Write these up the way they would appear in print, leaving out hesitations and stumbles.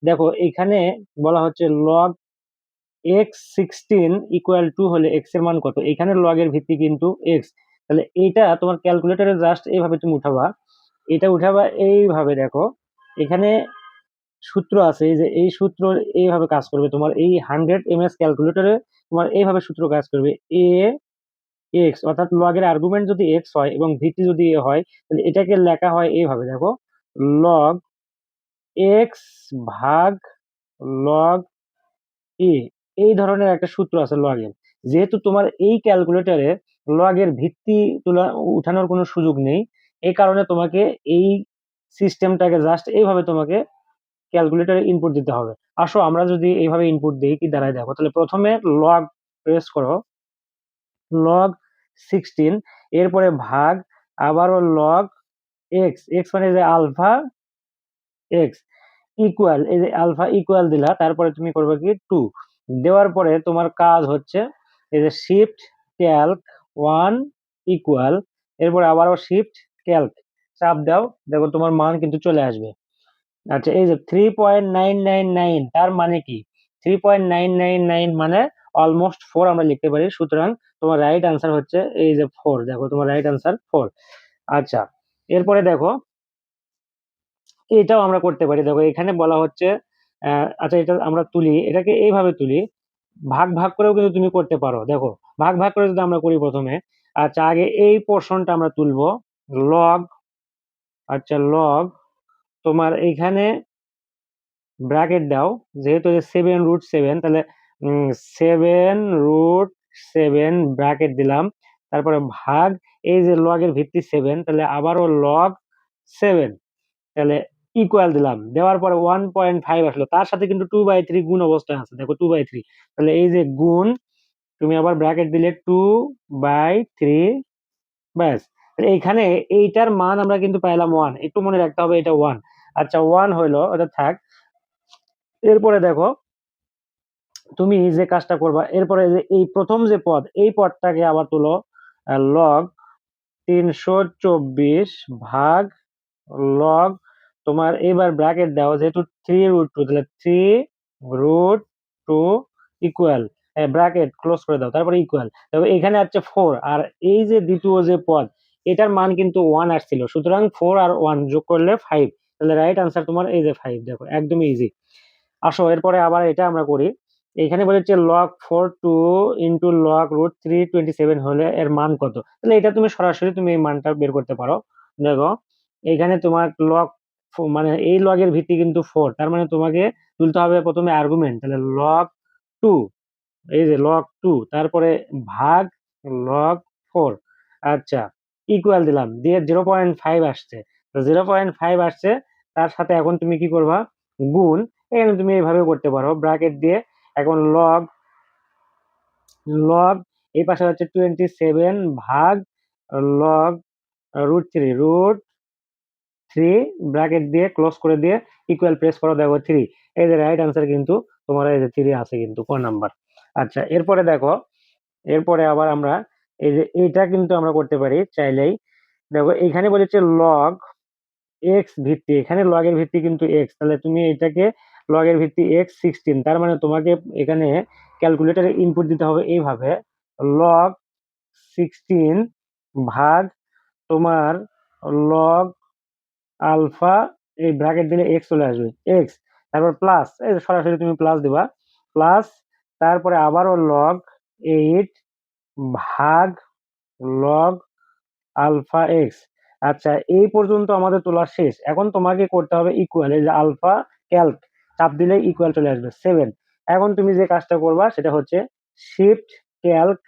দেখো এখানে বলা হচ্ছে লগ x16 = হলে এক্স এর মান কত, এখানে লগের ভিত্তি কিন্তু এক্স। তাহলে এইটা তোমার ক্যালকুলেটরে জাস্ট এইভাবে তুমি উঠাবা, এটা উঠাবা এইভাবে। দেখো এখানে সূত্র আছে, এই যে এই সূত্র এইভাবে কাজ করবে তোমার এই 100 ms ক্যালকুলেটরে, তোমার এইভাবে সূত্র কাজ করবে। এ এক্স অর্থাৎ লগের আর্গুমেন্ট যদি এক্স হয় এবং ভিত্তি যদি এ হয়, তাহলে এটাকে লেখা হয় এইভাবে। দেখো লগ এক্স ভাগ লগ এ, এই ধরনের একটা সূত্র আছে লগের। যেহেতু তোমার এই ক্যালকুলেটরে লগের ভিত্তি তুলা উঠানোর কোনো সুযোগ নেই, এই কারণে তোমাকে এই সিস্টেমটাকে জাস্ট এইভাবে তোমাকে ক্যালকুলেটরে ইনপুট দিতে হবে। আসো আমরা যদি এইভাবে ইনপুট দিই কি দাঁড়ায়, দেখো তাহলে প্রথমে লগ প্রেস করো, লগ 16, এরপরে ভাগ, আবারও লগ এক্স, এক্স মানে যে আলফা এক্স ইকুয়াল, এই যে আলফা ইকুয়াল দিলা, তারপরে তুমি করবে কি 2 দেওয়ার পরে তোমার কাজ হচ্ছে এই যে শিফট ক্যালক 1 ইকুয়াল, এরপরে আবারও শিফট ক্যালক চাপ দাও, দেখো তোমার মান কিন্তু চলে আসবে। আচ্ছা এই যে 3.999, তার মানে কি 3.999 মানে অলমোস্ট 4 আমরা লিখতে পারি। সুতরাং তোমার রাইট আনসার হচ্ছে এই যে 4। দেখো তোমার রাইট আনসার 4। আচ্ছা এরপরে দেখো এটাও আমরা করতে পারি। দেখো এখানে বলা হচ্ছে আচ্ছা এটা আমরা তুলি, এটাকে এইভাবে তুলি, ভাগ ভাগ করেও কিন্তু তুমি করতে পারো। দেখো ভাগ ভাগ করে যদি আমরা করি প্রথমে, আচ্ছা আগে এই পোর্শনটা আমরা তুলবো লগ, আচ্ছা লগ তোমার এইখানে ব্র্যাকেট দাও, যেহেতু 7√7, তাহলে 7√7 ব্র্যাকেট দিলাম, তারপরে ভাগ এই যে লগের ভিত্তি 7, তাহলে আবারও লগ 7, তাহলে ইকুয়াল দিলাম, দেওয়ার পরে 1.5 আসলো, তার সাথে কিন্তু 2/3 গুণ অবস্থায় আছে। দেখো 2/3, তাহলে এই যে গুণ, তুমি আবার ব্র্যাকেট দিলে 2/3, ব্যাস। এইখানে এইটার মান আমরা কিন্তু পাইলাম 1, একটু মনে রাখতে হবে এটা 1। আচ্ছা 1 হইলো, ওটা থাক। এরপরে দেখো তুমি যে কাজটা করবা, এরপরে যে এই প্রথম যে পদ, এই পদটাকে আবার তুলো, লগ 324 ভাগ লগ তোমার এবার ব্র্যাকেট দাও, যেহেতু 3√2, তাহলে 3√2 ইকুয়াল, ব্র্যাকেট ক্লোজ করে দাও, তারপরে ইকুয়াল। তবে এখানে আছে 4, আর এই যে দ্বিতীয় যে পদ, এটার মান কিন্তু 1 আসছিল, সুতরাং 4 আর 1 যোগ করলে 5। তাহলে রাইট আনসার তোমার এই যে 5। দেখো একদমই ইজি। আসো এরপরে আবার এটা আমরা করি। এখানে বলেছে লগ 42 ইন্টু log√327 হলে এর মান কত। তাহলে এটা তুমি সরাসরি তুমি এই মানটা বের করতে পারো। দেখো এখানে তোমার লগ মানে এই লগের ভিত্তি কিন্তু 4, তার মানে তোমাকে তুলতে হবে প্রথমে আর্গুমেন্ট, তাহলে log 2, এই যে log 2, তারপরে ভাগ log 4। আচ্ছা ইকুয়াল দিলাম, দিয়ে 0.5 আসছে, তো 0.5 আসছে, তার সাথে এখন তুমি কি করবা, গুণ। এখানে তুমি এইভাবে করতে পারো ব্র্যাকেট দিয়ে। এখন লগ লগ এই পাশে হচ্ছে 27 ভাগ log√3 ব্র্যাকেট দিয়ে ক্লোজ করে দিয়ে ইকুয়াল প্রেস করো, দেখো 3। এই যে রাইট আনসার কিন্তু তোমার এই যে 3 আছে কিন্তু ক নাম্বার। আচ্ছা এরপরে দেখো, এরপরে আবার আমরা এই যে এইটা কিন্তু আমরা করতে পারি চাইলেই। দেখো এখানে বলেছে লগ এক্স ভিত্তি, এখানে লগের ভিত্তি কিন্তু এক্স, তাহলে তুমি এটাকে লগের ভিত্তি x16, তার মানে তোমাকে এখানে ক্যালকুলেটরে ইনপুট দিতে হবে এইভাবে, log 16 ভাগ তোমার লগ আলফা, এই ব্র্যাকেট দিলে এক্স চলে আসবে, এক্স, তারপর প্লাস, এই যে সরাসরি তুমি প্লাস দিবা, প্লাস, তারপরে আবারও log 8 ভাগ লগ আলফা এক্স। আচ্ছা এই পর্যন্ত আমাদের তোলা শেষ। এখন তোমাকে করতে হবে ইকুয়াল, এই যে আলফা ক্যালক চাপ দিলে ইকুয়াল চলে আসবে 7। এখন তুমি যে কাজটা করবা সেটা হচ্ছে শিফট ক্যালক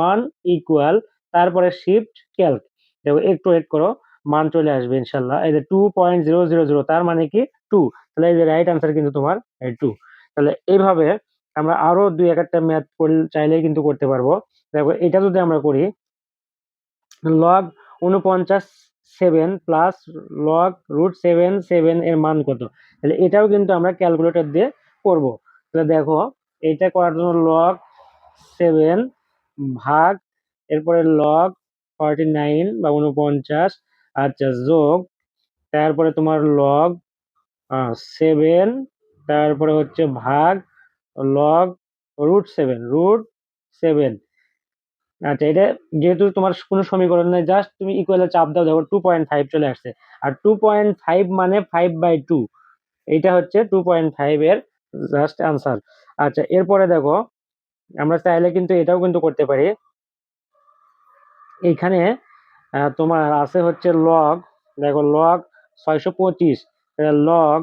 1 ইকুয়াল, তারপরে শিফট ক্যালক, দেখো একটু ওয়েট করো, মান চলে আসবে ইনশাল্লাহ। এই যে 2.000, তার মানে কি 2, তাহলে এই যে রাইট আনসার কিন্তু তোমার 2। তাহলে এইভাবে আমরা আরো 2-1টা ম্যাথ চাইলেই কিন্তু করতে পারবো। দেখো এটা যদি আমরা করি, লগ 49 প্লাস log√7 এর মান কত, তাহলে এটাও কিন্তু আমরা ক্যালকুলেটর দিয়ে করব। তাহলে দেখো এটা করার জন্য log 7 ভাগ, এরপরে log 49 বা 49, আচ্ছা যোগ, তারপরে তোমার log 7, তারপরে হচ্ছে ভাগ লগ √7 আচ্ছা, এটা যেহেতু তোমার কোনো সমীকরণ নেই, জাস্ট তুমি ইকুয়ালে চাপ দাও, দেখো 2.5 চলে আসছে। আর 2.5 মানে 5/2, এইটা হচ্ছে 2.5 এর জাস্ট আনসার। আচ্ছা, এরপরে দেখো আমরা চাইলে কিন্তু এটাও কিন্তু করতে পারি। এইখানে তোমার আছে হচ্ছে লগ, দেখো লগ 625, লগ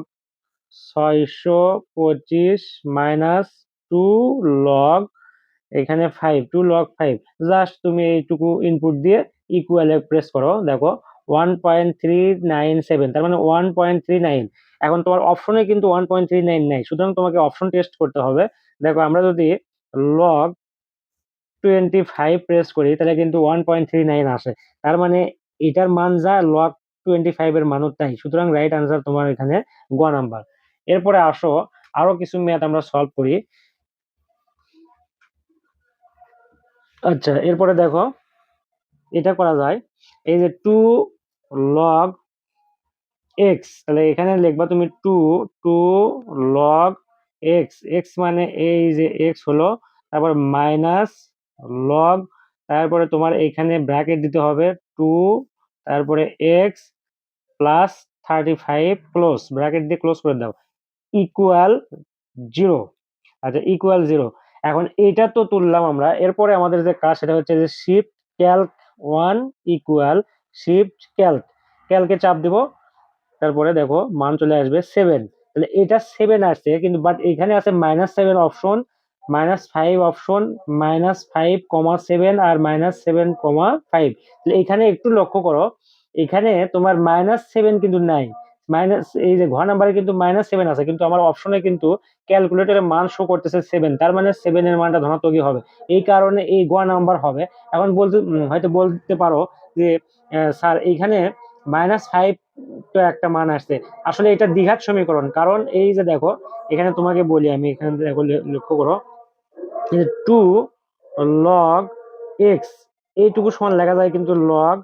625 -2 লগ এখানে 5, 2 log 5, জাস্ট তুমি এইটুকু ইনপুট দিয়ে ইকুয়ালে প্রেস করো, দেখো 1.397, তার মানে 1.39। এখন তোমার অপশনে কিন্তু 1.39 নাই, সুতরাং তোমাকে অপশন টেস্ট করতে হবে। দেখো আমরা যদি লগ 25 প্রেস করি তাহলে কিন্তু 1.39 আসে, তার মানে এটার মান যা লগ 25 এর মানও তাই, সুতরাং রাইট আনসার তোমার এখানে গ নাম্বার। এরপরে আসো আরো কিছু ম্যাথ আমরা সলভ করি। আচ্ছা, এরপরে দেখো এটা করা যায়, এই যে 2 log x, তাহলে এখানে লিখবা তুমি 2 log x, x মানে এই যে x হলো, তারপর মাইনাস লগ, তারপরে তোমার এখানে ব্র্যাকেট দিতে হবে 2, তারপরে x প্লাস 35 ক্লোজ ব্র্যাকেট দিয়ে ক্লোজ করে দাও, ইকুয়াল 0। আচ্ছা, ইকুয়াল 0। এখন এটা তো তুললাম আমরা, এরপরে আমাদের যে কাজ সেটা হচ্ছে যে shift calc 1 equal shift calc, ক্যালকে চাপ দিব, তারপরে দেখো মান চলে আসবে 7। তাহলে এটা 7 আসছে, কিন্তু বাট এখানে আছে -7 অপশন, -5 অপশন, -5,7 আর -7,5। তাহলে এখানে একটু লক্ষ্য করো, এখানে তোমার -7 কিন্তু নাই, এই যে ঘর নাম্বারে কিন্তু -7 আছে, কিন্তু আমার অপশনে কিন্তু ক্যালকুলেটরের মান শো করতেছে 7, তার মানে 7 এর মানটা ধনাত্মকই হবে, এই কারণে এই গ নাম্বার হবে। এখন বলতে হয়তো বলতে পারো যে স্যার এইখানে -5 তো একটা মান আসছে, আসলে এটা দ্বিঘাত সমীকরণ, কারণ এই যে দেখো এখানে তোমাকে বলি আমি, এখানে দেখো লক্ষ্য করো, 2 log x এইটুকু সমান লেখা যায় কিন্তু log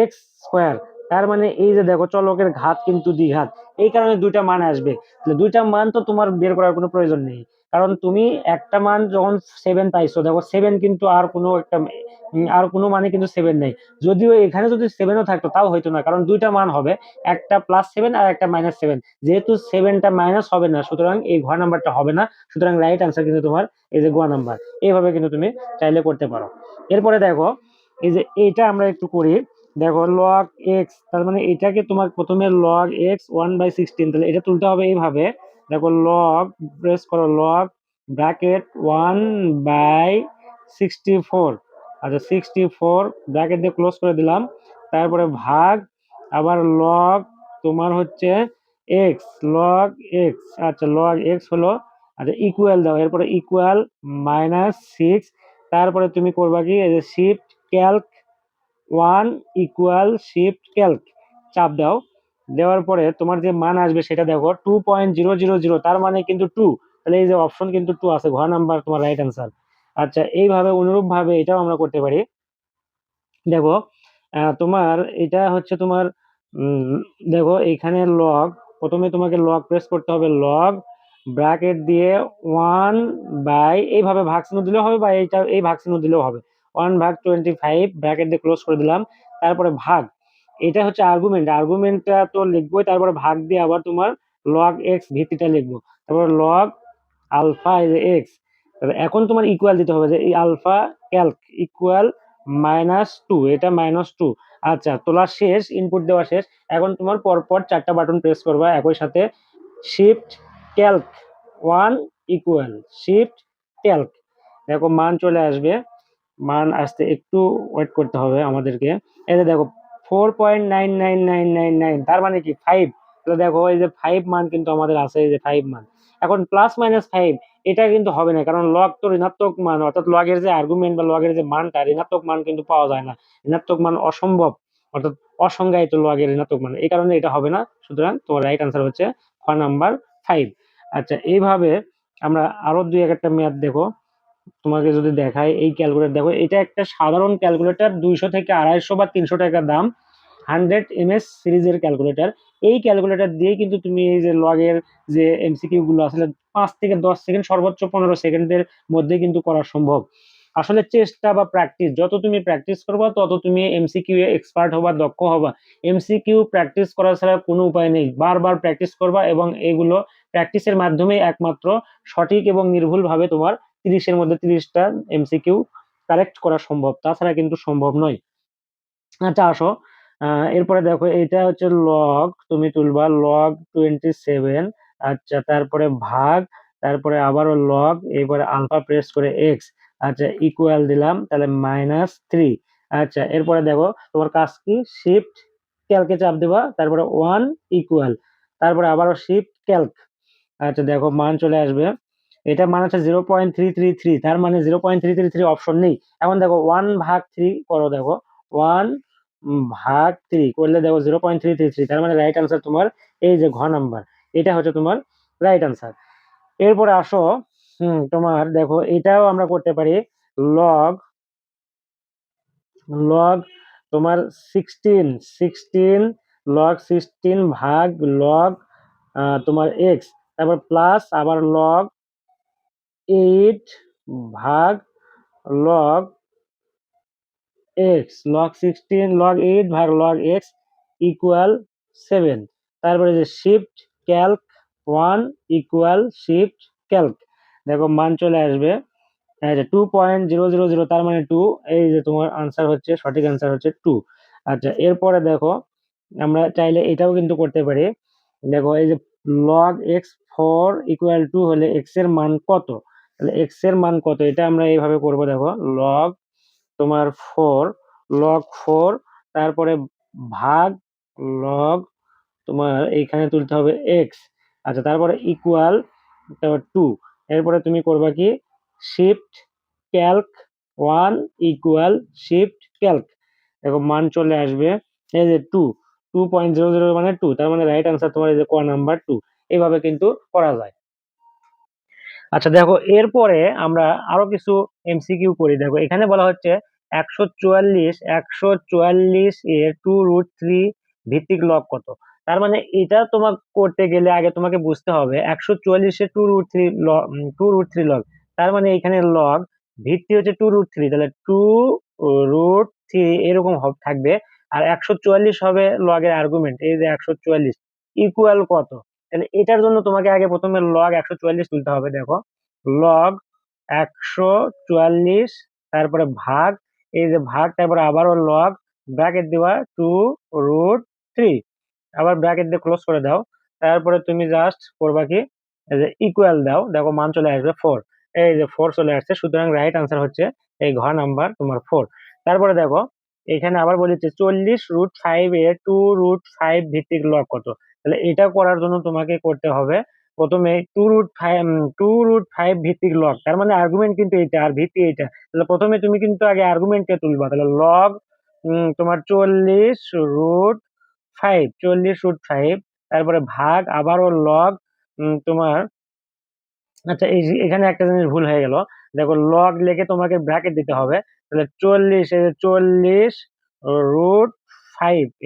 x স্কোয়ার, তার মানে এই যে দেখো চলকের ঘাত কিন্তু দ্বিঘাত, এই কারণে দুইটা মান আসবে। তাহলে দুইটা মান তো তোমার বের করার কোনো প্রয়োজন নেই, কারণ তুমি একটা মান যখন 7 পাইছো, দেখো 7 কিন্তু আর কোনো একটা আর কোনো মানে কিন্তু 7 নেই, যদিও এখানে যদি 7ও থাকতো তাও হইতো না, কারণ দুইটা মান হবে, একটা +7 আর একটা -7, যেহেতু 7টা মাইনাস হবে না, সুতরাং এই ঘর নাম্বারটা হবে না, সুতরাং রাইট আনসার কিন্তু তোমার এই যে গ নাম্বার। এইভাবে কিন্তু তুমি চাইলে করতে পারো। এরপরে দেখো এই যে এটা আমরা একটু করি, দেখো log x, তার মানে এটাকে তোমার প্রথমে log x 1/16, তাহলে এটা তুলতে হবে এইভাবে, দেখো log, প্রেস করো log ব্র্যাকেট 1/64, আচ্ছা 64 ব্র্যাকেট দিয়ে ক্লোজ করে দিলাম, তারপরে ভাগ আবার log তোমার হচ্ছে x, log x, আচ্ছা log x হলো, আচ্ছা ইকুয়াল দাও, এরপরে ইকুয়াল -6, তারপরে তুমি করবা কি, এই যে shift calc 1 equal shift Calc, চাপ দাও, দেওয়ার পরে তোমার যে মান আসবে সেটা দেখো 2.000, তার মানে কিন্তু 2, তাহলে এই যে অপশন কিন্তু 2 আছে, ঘ নাম্বার তোমার রাইট আনসার। আচ্ছা, এইভাবে অনুরূপ ভাবে এটাও আমরা করতে পারি। দেখো তোমার এটা হচ্ছে তোমার দেখো এখানে লগ, প্রথমে তোমাকে লগ প্রেস করতে হবে, লগ ব্র্যাকেট দিয়ে 1 এইভাবে ভাগ চিহ্ন দিলেও হবে, বা এইটা এই ভাগ চিহ্ন দিলেও হবে, 1/25 ব্র্যাকেট দিয়ে ক্লোজ করে দিলাম, তারপরে ভাগ, এটা হচ্ছে আর্গুমেন্টটা তো লিখবোই, তারপরে ভাগ দিয়ে আবার তোমার লগ এক্স ভিত্তিটা লিখবো, তারপর লগ আলফা এক্স, এখন তোমার ইকুয়াল দিতে হবে, যে এই আলফা ক্যালক ইকুয়াল -2, এটা -2। আচ্ছা, তোলা শেষ, ইনপুট দেওয়া শেষ, এখন তোমার পরপর 4টা বাটন প্রেস করবা একই সাথে, shift calc 1 equal shift Calc, দেখো মান চলে আসবে, মান আসতে একটু ওয়েট করতে হবে আমাদেরকে। এই যে দেখো 4.99999, তার মানে কি 5, তাহলে দেখো এই যে 5 মান কিন্তু আমাদের আছে, এই যে 5 মান। এখন +-5 এটা কিন্তু হবে না, কারণ লগ তো ঋণাত্মক মান, অর্থাৎ লগের যে আর্গুমেন্ট বা লগের যে মানটা, ঋণাত্মক মান কিন্তু পাওয়া যায় না, ঋণাত্মক মান অসম্ভব, অর্থাৎ অসংজ্ঞায়িত লগের ঋণাত্মক মান, এই কারণে এটা হবে না, সুতরাং তোমার রাইট আনসার হচ্ছে খ নাম্বার 5। আচ্ছা, এইভাবে আমরা আরো দুই একটা ম্যাথ দেখো, তোমাকে যদি দেখাই এই ক্যালকুলেটর, দেখো এটা একটা সাধারণ ক্যালকুলেটর, 200 থেকে 250 বা 300 টাকা দাম। 100 ms সিরিজের ক্যালকুলেটর। এই ক্যালকুলেটর দিয়ে কিন্তু তুমি এই যে লগের যে এমসিকিউ গুলো আসলে 5 থেকে 10 সেকেন্ড, সর্বোচ্চ 15 সেকেন্ডের মধ্যে কিন্তু করা সম্ভব। আসলে চেষ্টা বা প্র্যাকটিস, যত তুমি প্র্যাকটিস করবা তত তুমি এমসিকিউ এ এক্সপার্ট হবা, দক্ষ হবা। এমসিকিউ প্র্যাকটিস করা ছাড়া কোনো উপায় নেই। বারবার প্র্যাকটিস করবা এবং এগুলো প্র্যাকটিসের মাধ্যমে একমাত্র সঠিক এবং নির্ভুল ভাবে তোমার 30-এর মধ্যে 30টা এমসিকিউ কারেক্ট করা সম্ভব, তাছাড়া কিন্তু সম্ভব নয়। আচ্ছা আসো, এরপরে দেখো এটা হচ্ছে লগ, তুমি তুলবা লগ 27। আচ্ছা, তারপরে ভাগ, তারপরে আবারও লগ, এরপরে আলফা প্রেস করে এক্স। আচ্ছা, ইকুয়াল দিলাম, তাহলে -3। আচ্ছা, এরপরে দেখো তোমার কাজ কি, শিফট ক্যালকে চাপ দেবা, তারপরে 1 ইকুয়াল, তারপরে আবারও শিফট ক্যালক। আচ্ছা, দেখো মান চলে আসবে। এটা মান হচ্ছে 0.333, তার মানে 0.333 অপশন নেই। এখন দেখো 1/3 করো, দেখো 1/3 করলে দেখো 0.333, তার মানে রাইট আনসার তোমার এই যে ঘ নাম্বার, এটা হচ্ছে তোমার রাইট আনসার। এরপরে আসো, তোমার দেখো এটাও আমরা করতে পারি। লগ লগ তোমার 16 লগ 16 ভাগ লগ তোমার এক্স, তারপর প্লাস আবার লগ 8 ভাগ লগ এক্স, log 8 ভাগ log x ইকুয়াল 7। তারপরে যে shift calc 1 equal shift Calc, দেখো মান চলে আসবে 2.000, তার মানে 2। এই যে তোমার আনসার হচ্ছে, সঠিক আনসার হচ্ছে 2। আচ্ছা, এরপরে দেখো আমরা চাইলে এটাও কিন্তু করতে পারি। দেখো এই যে log x4 ইকুয়াল 2 হলে x এর মান কত, তাহলে x এর মান কত, এটা আমরা এইভাবে করব। দেখো log তোমার 4, log 4, তারপরে ভাগ লগ তোমার এইখানে তুলতে হবে এক্স। আচ্ছা, তারপরে ইকুয়াল, তারপর 2। এরপরে তুমি করবা কি, shift calc 1 equal shift Calc, দেখো মান চলে আসবে এই যে 2.00 মানে 2, তার মানে রাইট আনসার তোমার এই যে ক নাম্বার 2। এইভাবে কিন্তু করা যায়। আচ্ছা, দেখো এরপরে আমরা আরো কিছু এমসিকিউ করি। দেখো এখানে বলা হচ্ছে 144 এর 2√3 ভিত্তিক লগ কত। তার মানে এটা তোমার করতে গেলে আগে তোমাকে বুঝতে হবে 144 এর 2√3 লগ, তার মানে এখানে লগ ভিত্তি হচ্ছে 2√3, তাহলে 2√3 এরকম থাকবে। আর 144 হবে লগের আর্গুমেন্ট, এই যে 144 ইকুয়াল কত। তাহলে এটার জন্য তোমাকে আগে প্রথমে লগ 144 তুলতে হবে। দেখো লগ 144, তারপরে ভাগ, এই যে ভাগ, তারপরে আবারও লগ, ব্র্যাকেট দেওয়া 2√3, আবার ব্র্যাকেট দিয়ে ক্লোজ করে দাও। তারপরে তুমি জাস্ট করবা কি, এই যে ইকুয়াল দাও, দেখো মান চলে আসবে 4। এই যে 4 চলে আসছে, সুতরাং রাইট আনসার হচ্ছে এই ঘ নাম্বার তোমার 4। তারপরে দেখো এখানে আবার বলেছে 40√5 এর 2√5 ভিত্তিক লগ কত। তাহলে এটা করার জন্য তোমাকে করতে হবে প্রথমে 2√5 ভিত্তিক লগ, তার মানে আর্গুমেন্ট কিন্তু এটা আর ভিত্তি এটা। তাহলে প্রথমে তুমি কিন্তু আগে আর্গুমেন্টকে তুলবা, তাহলে লগ তোমার 40√5, তারপরে ভাগ আবারও লগ তোমার। আচ্ছা, এখানে একটা জিনিস ভুল হয়ে গেল, দেখো লগ লিখে তোমাকে ব্র্যাকেট দিতে হবে, তাহলে 40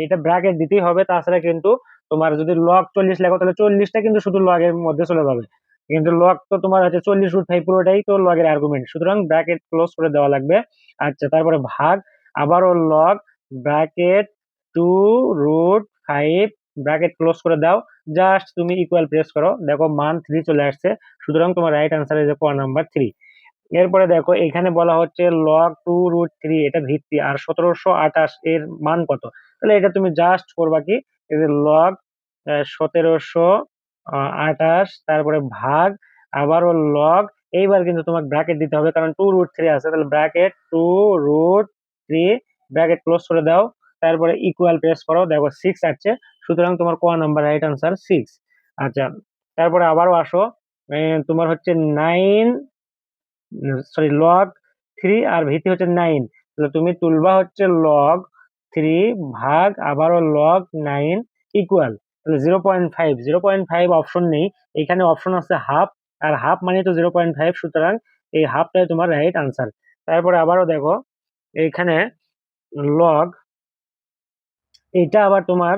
এটা ব্র্যাকেট দিতেই হবে, তাছাড়া কিন্তু তোমার যদি লগ 40 লেখো তাহলে 40টা কিন্তু শুধু লগের মধ্যে চলে যাবে, কিন্তু লগ তো তোমার হচ্ছে 40√5 পুরোটাই তো লগের আর্গুমেন্ট, সুতরাং ব্র্যাকেট ক্লোজ করে দেওয়া লাগবে। আচ্ছা, তারপরে ভাগ আবারও লগ ব্র্যাকেট 2√5 ব্র্যাকেট ক্লোজ করে দাও, জাস্ট তুমি ইকুয়াল প্রেস করো, দেখো মান 3 চলে আসছে, সুতরাং তোমার রাইট আনসার ইজ ক নাম্বার 3। এরপরে দেখো এখানে বলা হচ্ছে লগ 2√3, এটা ভিত্তি, আর 1728 এর মান কত। তাহলে এটা তুমি জাস্ট করবা কি, এই যে লগ 1728, তারপরে ভাগ আবারও লগ, এইবার কিন্তু তোমাকে ব্র্যাকেট দিতে হবে কারণ 2√3 আছে, তাহলে ব্র্যাকেট 2√3 ব্র্যাকেট ক্লোজ করে দাও, তারপরে ইকুয়াল প্রেস করো, দেখো 6 আসছে, সুতরাং তোমার ক নাম্বার রাইট আনসার 6। আচ্ছা, তারপরে আবারও আসো, তোমার হচ্ছে 9, log 3 আর ভিত্তি হচ্ছে 9, তাহলে তুমি তুলবা হচ্ছে log 3 ভাগ আবারও log 9 ইকুয়াল, তাহলে 0.5 অপশন নেই, এখানে অপশন আছে হাফ, আর হাফ মানে তো 0.5, সুতরাং এই হাফটাই তোমার রাইট আনসার। তারপরে আবারও দেখো এখানে লগ এটা আবার তোমার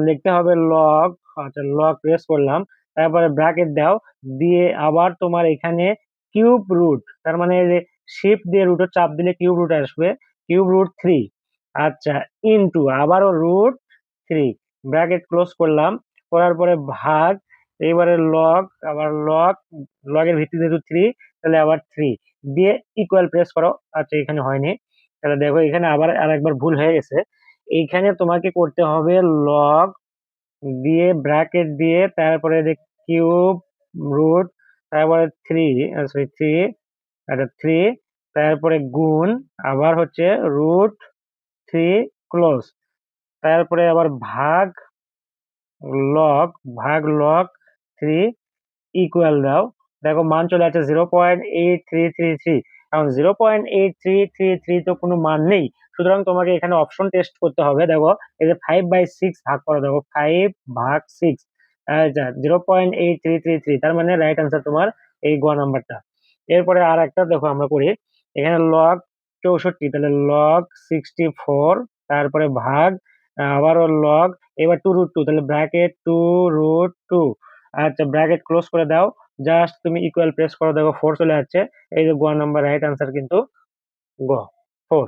লিখতে হবে লগ। আচ্ছা, লগ প্রেস করলাম, তারপরে ব্র্যাকেট দাও, দিয়ে আবার তোমার এখানে কিউব রুট, তার মানে যে শিফট দিয়ে রুটে চাপ দিলে কিউব রুট আসবে, কিউব রুট 3। আচ্ছা, ইনটু আবারও রুট 3, ব্র্যাকেট ক্লোজ করলাম, করার পরে ভাগ, এবারে লগ, আবার লগ, লগের ভিত্তি যেহেতু 3, তাহলে আবার 3 দিয়ে ইকুয়াল প্রেস করো। আচ্ছা, এখানে হয়নি, তাহলে দেখো এখানে আবার আরেকবার ভুল হয়ে গেছে। এইখানে তোমাকে করতে হবে লগ দিয়ে ব্র্যাকেট দিয়ে তারপরে কিউব রুট, তারপরে 3, সরি 3, আচ্ছা 3, তারপরে গুণ, আবার হচ্ছে রুট 3 ক্লোজ, তারপরে আবার ভাগ লগ, ভাগ লগ 3 ইকুয়াল দাও। দেখো মান চলে আসছে 0.8333। এখন 0.8333 তো কোনো মান নেই, সুতরাং তোমাকে এখানে অপশন টেস্ট করতে হবে। দেখো এই যে 5/6 ভাগ করো, দেখো 5/6, 0.8333, তার মানে রাইট আনসার তোমার এই গ নাম্বারটা। এরপরে আর একটা দেখো আমরা করি, এখানে লগ 64, তাহলে লগ 64, তারপরে ভাগ, আবারও লগ, এবার 2√2, তাহলে ব্র্যাকেট 2√2। আচ্ছা, ব্র্যাকেট ক্লোজ করে দাও, জাস্ট তুমি ইকুয়াল প্রেস করো, দেখো 4 চলে যাচ্ছে। এই যে গ নাম্বার রাইট আনসার কিন্তু গ 4।